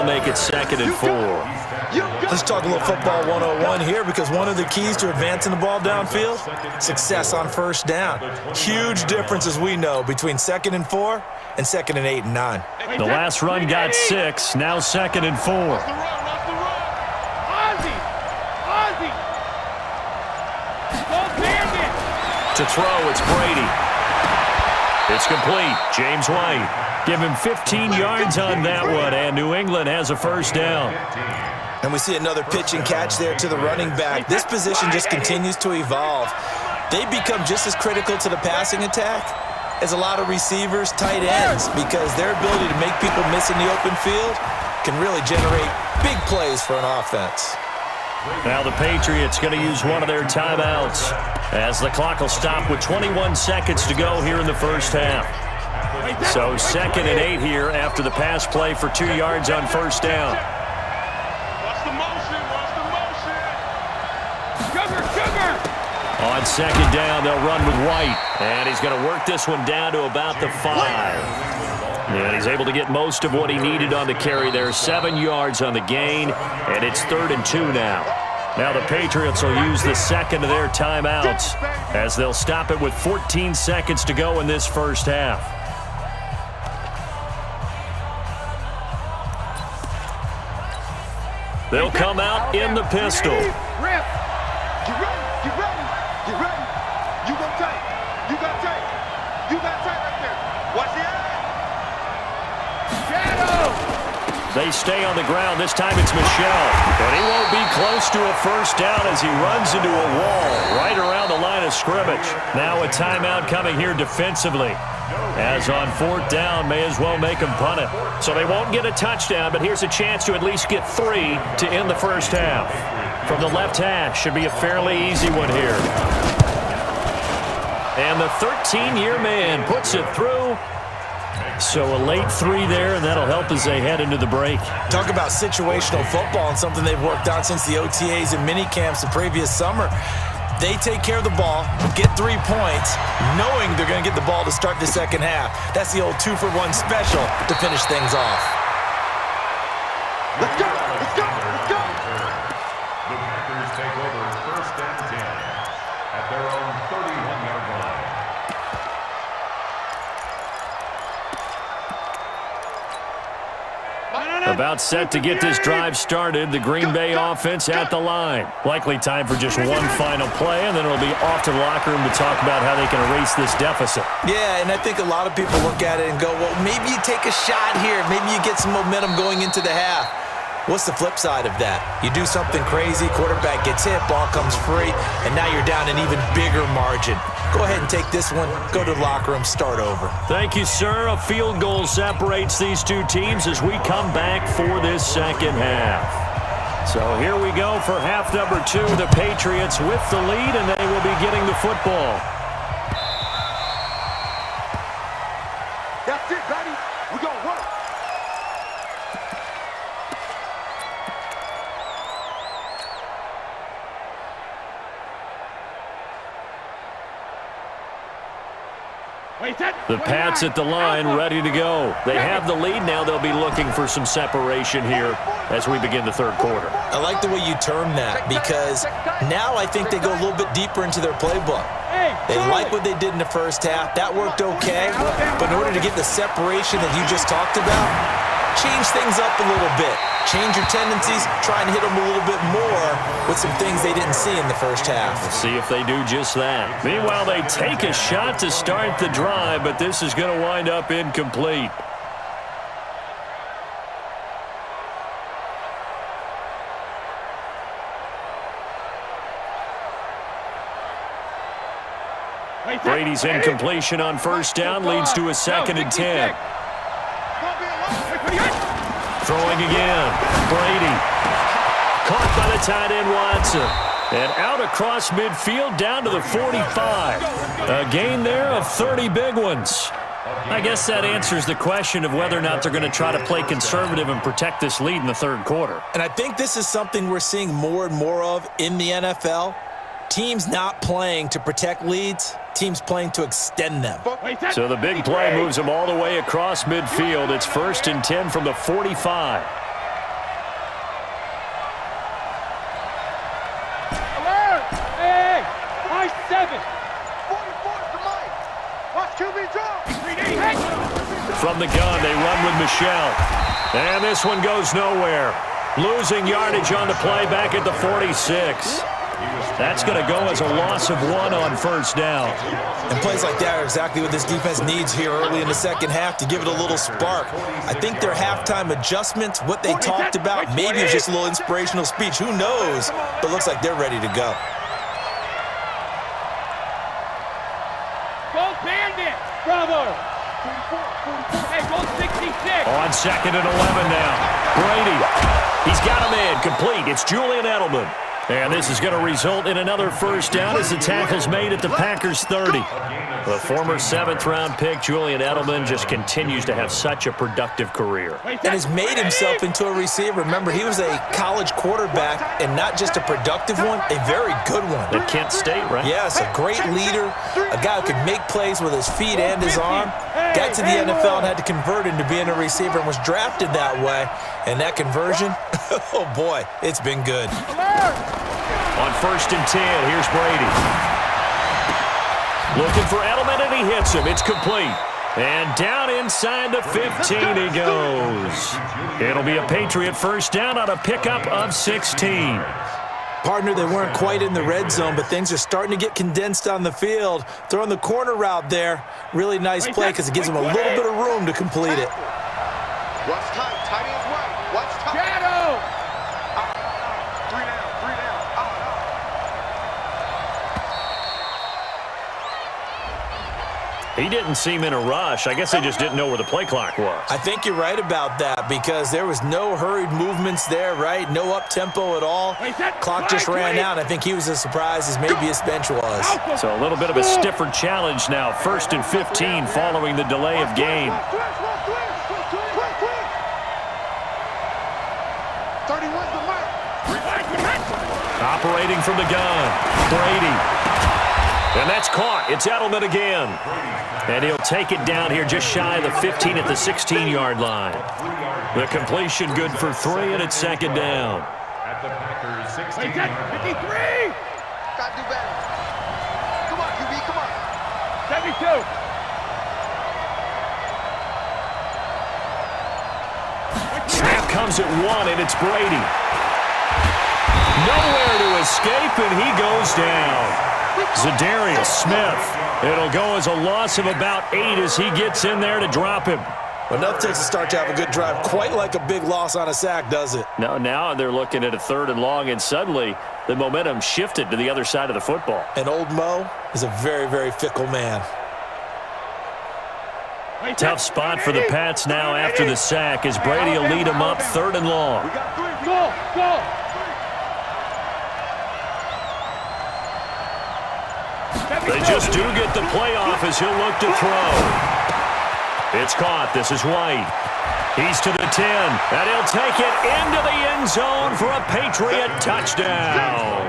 make it 2nd and 4. Let's talk a little football 101 here, because one of the keys to advancing the ball downfield, success on first down. Huge difference, as we know, between 2nd and 4 and 2nd and 8 and 9. The last run got 6, now 2nd and 4. To throw, it's Brady. It's complete. James White. Give him 15 yards on that one, and New England has a first down. And we see another pitch and catch there to the running back. This position just continues to evolve. They become just as critical to the passing attack as a lot of receivers, tight ends, because their ability to make people miss in the open field can really generate big plays for an offense. Now the Patriots going to use one of their timeouts as the clock will stop with 21 seconds to go here in the first half. So 2nd and 8 here after the pass play for 2 yards on first down. On 2nd down, they'll run with White. And he's going to work this one down to about the 5. And he's able to get most of what he needed on the carry there. 7 yards on the gain, and it's 3rd and 2 now. Now the Patriots will use the second of their timeouts as they'll stop it with 14 seconds to go in this first half. They'll come out in the pistol. They stay on the ground. This time it's Michel. And he won't be close to a first down as he runs into a wall right around the line of scrimmage. Now a timeout coming here defensively. As on 4th down, may as well make them punt it. So they won't get a touchdown, but here's a chance to at least get 3 to end the first half. From the left hash, should be a fairly easy one here. And the 13-year man puts it through. So a late 3 there, and that'll help as they head into the break. Talk about situational football and something they've worked on since the OTAs and mini camps the previous summer. They take care of the ball, get 3 points, knowing they're going to get the ball to start the second half. That's the old 2-for-1 special to finish things off. Let's go! Let's go! Let's go! The Packers take over 1st and 10 at their own 31-yard line. About set to get this drive started. The Green Bay offense at the line. Likely time for just one final play, and then it'll be off to the locker room to talk about how they can erase this deficit. Yeah, and I think a lot of people look at it and go, well, maybe you take a shot here. Maybe you get some momentum going into the half. What's the flip side of that? You do something crazy, quarterback gets hit, ball comes free, and now you're down an even bigger margin. Go ahead and take this one, go to the locker room, start over. Thank you, sir. A field goal separates these two teams as we come back for this second half. So here we go for half number 2. The Patriots with the lead, and they will be getting the football. That's it, buddy. We're going to work. The Pats at the line, ready to go. They have the lead now. They'll be looking for some separation here as we begin the third quarter. I like the way you term that, because now I think they go a little bit deeper into their playbook. They like what they did in the first half. That worked okay. But in order to get the separation that you just talked about, change things up a little bit. Change your tendencies, try and hit them a little bit more with some things they didn't see in the first half. We'll see if they do just that. Meanwhile, they take a shot to start the drive, but this is going to wind up incomplete. Brady's incompletion on first down leads to a 2nd and 10. Throwing again. Brady. Caught by the tight end Watson. And out across midfield down to the 45. A gain there of 30 big ones. I guess that answers the question of whether or not they're going to try to play conservative and protect this lead in the third quarter. And I think this is something we're seeing more and more of in the NFL. Teams not playing to protect leads, teams playing to extend them. So the big play moves them all the way across midfield. It's 1st and 10 from the 45. From the gun, they run with Michelle. And this one goes nowhere. Losing yardage on the play back at the 46. That's going to go as a loss of 1 on first down. And plays like that are exactly what this defense needs here early in the second half to give it a little spark. I think their halftime adjustments, what they talked about, maybe it's just a little inspirational speech. Who knows? But looks like they're ready to go. Go Bandit! Bravo! Hey, go 66! On 2nd and 11 now. Brady. He's got him in. Complete. It's Julian Edelman. And this is going to result in another first down as the tackle's made at the Packers' 30. The former 7th-round pick, Julian Edelman, just continues to have such a productive career. And has made himself into a receiver. Remember, he was a college quarterback, and not just a productive one, a very good one. At Kent State, right? Yes, a great leader, a guy who could make plays with his feet and his arm. Got to the NFL and had to convert into being a receiver and was drafted that way. And that conversion, oh boy, it's been good. On 1st and 10, here's Brady. Looking for Edelman, and he hits him. It's complete. And down inside the 15 he goes. It'll be a Patriot first down on a pickup of 16. Partner, they weren't quite in the red zone, but things are starting to get condensed on the field. Throwing the corner route there. Really nice play because it gives them a little bit of room to complete it. Watch tight. Tight ends right. Watch tight. Shadow! 3 down. 3 down. He didn't seem in a rush. I guess they just didn't know where the play clock was. I think you're right about that because there was no hurried movements there, right? No up-tempo at all. Clock just ran out. I think he was as surprised as maybe his bench was. So a little bit of a stiffer challenge now. 1st and 15 following the delay of game. 31's the mark. Operating from the gun. Brady. And that's caught. It's Edelman again. And he'll take it down here just shy of the 15 at the 16-yard line. The completion good for 3, and it's 2nd down. At the Packers' 16. 53! Gotta do better. Come on, QB, come on. 72! Snap comes at 1, and it's Brady. Nowhere to escape, and he goes down. Zadarius Smith. It'll go as a loss of about 8 as he gets in there to drop him. Well, enough takes to start to have a good drive. Quite like a big loss on a sack, does it? Now they're looking at a 3rd and long, and suddenly the momentum shifted to the other side of the football. And old Mo is a very, very fickle man. Tough spot for the Pats now after the sack as Brady will lead them up 3rd and long. Go! Go! They just do get the playoff as he'll look to throw. It's caught. This is White. He's to the 10, and he'll take it into the end zone for a Patriot touchdown.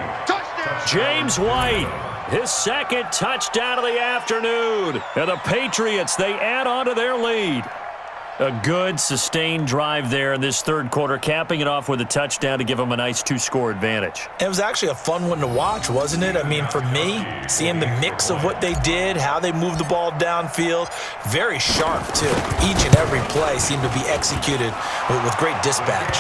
James White, his 2nd touchdown of the afternoon. And the Patriots, they add on to their lead. A good, sustained drive there in this 3rd quarter, capping it off with a touchdown to give them a nice 2-score advantage. It was actually a fun one to watch, wasn't it? I mean, for me, seeing the mix of what they did, how they moved the ball downfield, very sharp, too. Each and every play seemed to be executed with great dispatch.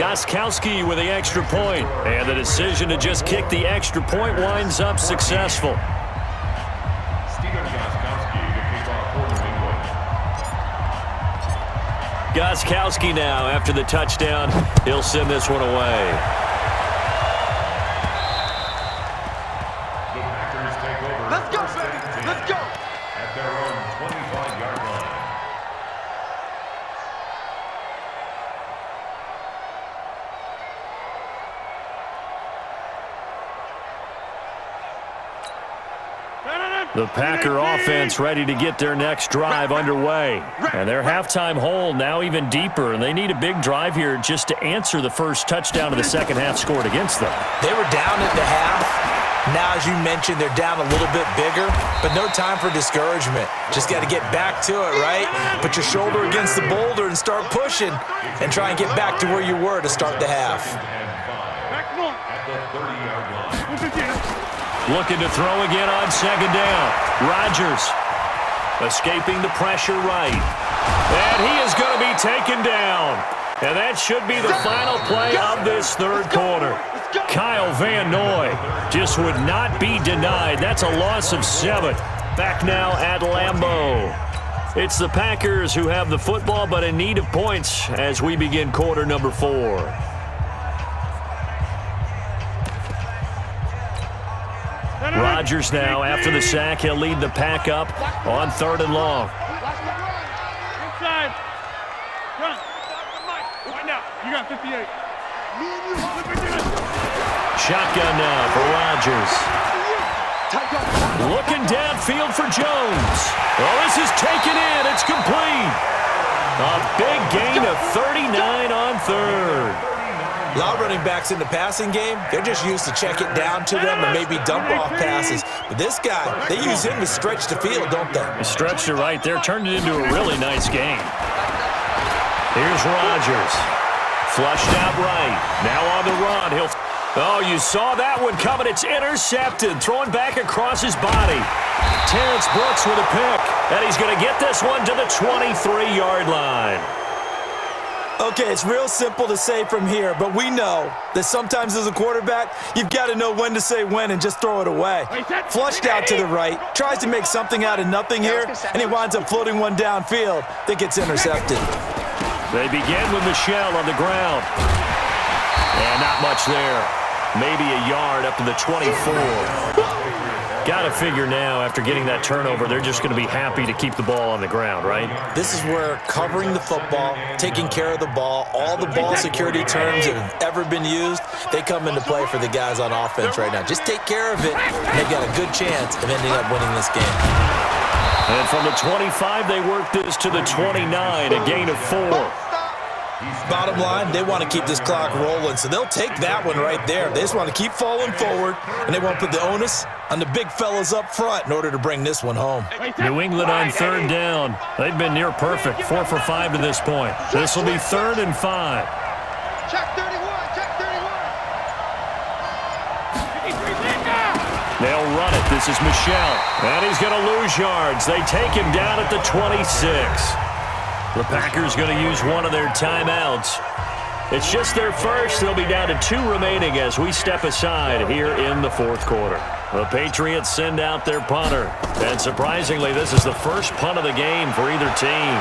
Gostkowski with the extra point, and the decision to just kick the extra point winds up successful. Gostkowski now, after the touchdown, he'll send this one away. The Packers take over. Let's go, first and 10 let's go. At their own 25-yard line. The Packer offense ready to get their next drive underway. And their halftime hole now even deeper, and they need a big drive here just to answer the first touchdown of the second half scored against them. They were down at the half. Now, as you mentioned, they're down a little bit bigger, but no time for discouragement. Just got to get back to it, right? Put your shoulder against the boulder and start pushing and try and get back to where you were to start the half. At the 30-yard line. Looking to throw again on second down. Rodgers escaping the pressure right. And he is going to be taken down. And that should be the final play of this third quarter. Kyle Van Noy just would not be denied. That's a loss of 7. Back now at Lambeau. It's the Packers who have the football, but in need of points as we begin quarter number 4. Rodgers now, after the sack, he'll lead the pack up on 3rd and long. Inside. Run. Right now. You got 58. Shotgun now for Rodgers. Looking downfield for Jones. Oh, this is taken in. It's complete. A big gain of 39 on 3rd. A lot of running backs in the passing game, they're just used to check it down to them and maybe dump off passes. But this guy, they use him to stretch the field, don't they? He stretched it right there, turned it into a really nice game. Here's Rodgers. Flushed out right. Now on the run. Oh, you saw that one coming. It's intercepted. Throwing back across his body. Terrence Brooks with a pick. And he's going to get this one to the 23-yard line. Okay, it's real simple to say from here, but we know that sometimes as a quarterback, you've got to know when to say when and just throw it away. Flushed out to the right, tries to make something out of nothing here, and he winds up floating one downfield that gets intercepted. They begin with Michel on the ground. And not much there. Maybe a yard up to the 24. Got to figure now, after getting that turnover, they're just going to be happy to keep the ball on the ground, right? This is where covering the football, taking care of the ball, all the ball security terms that have ever been used, they come into play for the guys on offense right now. Just take care of it, and they've got a good chance of ending up winning this game. And from the 25, they work this to the 29, a gain of 4. Bottom line, they want to keep this clock rolling, so they'll take that one right there. They just want to keep falling forward, and they want to put the onus on the big fellas up front in order to bring this one home. New England on 3rd down. They've been near perfect, 4 for 5 to this point. This will be 3rd and 5. Check 31, check 31. They'll run it. This is Michel. And he's going to lose yards. They take him down at the 26. The Packers going to use one of their timeouts. It's just their first. They'll be down to 2 remaining as we step aside here in the 4th quarter. The Patriots send out their punter. And surprisingly, this is the first punt of the game for either team.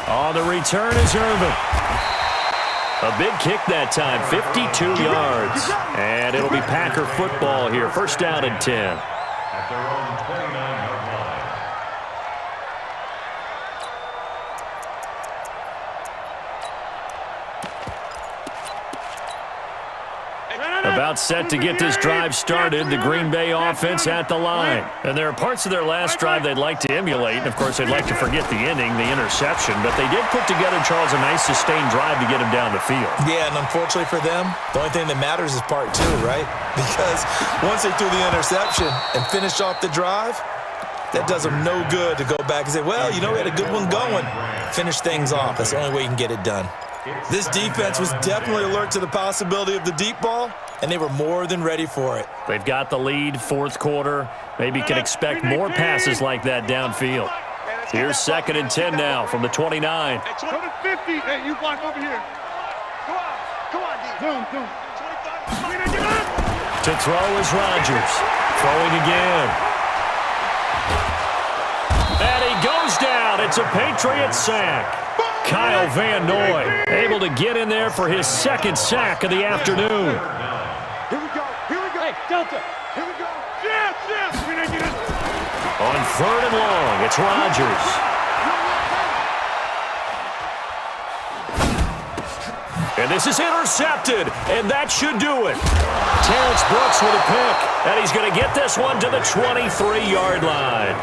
On the return is Irvin. A big kick that time, 52 yards. And it'll be Packer football here. First down and 10. At their own 29-yard line. About set to get this drive started, the Green Bay offense at the line. And there are parts of their last drive they'd like to emulate. And, of course, they'd like to forget the ending, the interception. But they did put together, Charles, a nice sustained drive to get him down the field. Yeah, and unfortunately for them, the only thing that matters is part 2, right? Because once they threw the interception and finished off the drive, that does them no good to go back and say, well, you know, we had a good one going. Finish things off. That's the only way you can get it done. This defense was definitely alert to the possibility of the deep ball, and they were more than ready for it. They've got the lead, 4th quarter. Maybe can expect more passes like that downfield. Here's 2nd and 10 now from the 29. Go to 50. Hey, you block over here. Come on, D. Zoom. To throw is Rodgers. Throwing again. And he goes down. It's a Patriot sack. Kyle Van Noy able to get in there for his 2nd sack of the afternoon. Here we go. Hey, Delta. Here we go. Yes. On 3rd and long, it's Rodgers. And this is intercepted, and that should do it. Terrence Brooks with a pick, and he's going to get this one to the 23-yard line.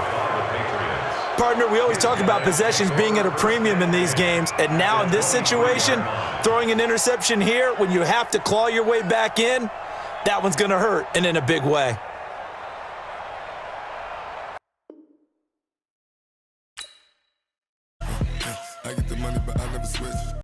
Partner, we always talk about possessions being at a premium in these games, and now in this situation, throwing an interception here when you have to claw your way back in, that one's going to hurt, and in a big way. I get the money, but I never switch.